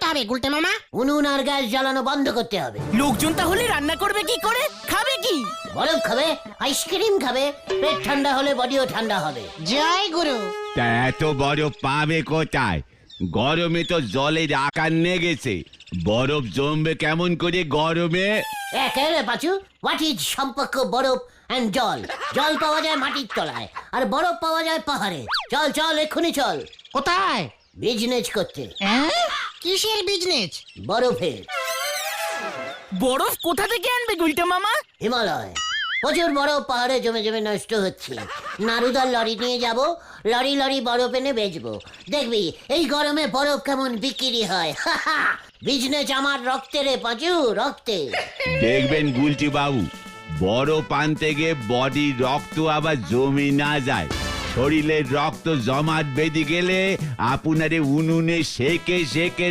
হবে গুলটে মামা? উনুন আর গ্যাস জ্বালানো বন্ধ করতে হবে। লোকজন তাহলে রান্না করবে কি করে, খাবে কি? বরফ খাবে, আইসক্রিম খাবে, পেট ঠান্ডা হলে বডিও ঠান্ডা হবে। জয় গুরু। তা এত বরফ পাবে কোথায়? গরমে তো জলের আকার নেগেছে, বরফ জমবে কেমন করে গরমে? একেবারে পাচু, হোয়াট ইজ সম্পর্ক বরফ এন্ড জল? জল পাওয়া যায় মাটির তলায়, আর বরফ পাওয়া যায় পাহাড়ে। চল চল, এক্ষুনি চল কোথায়? বিজনেস করতে। কিসের বিজনেস? বরফের। বরফ কোথা থেকে আনবে গুলটে মামা? হিমালয়। প্রচুর বরফ পাহাড়ে জমে জমে নষ্ট হচ্ছে। নারুদার লরি নিয়ে যাব, লরি লরি বরফ এনে বেচবো। দেখবি এই গরমে বরফ কেমন বিক্রি হয়। বিজনেস আমার রক্তে রে পাঁচু, রক্তে। দেখবেন গুলটি বাবু, বরফ আনতে গিয়ে বডির রক্ত আবার জমে না যায়। শরীরের রক্ত জমাট বেঁধে গেলে আপনারে উনুনে সেকে সেকে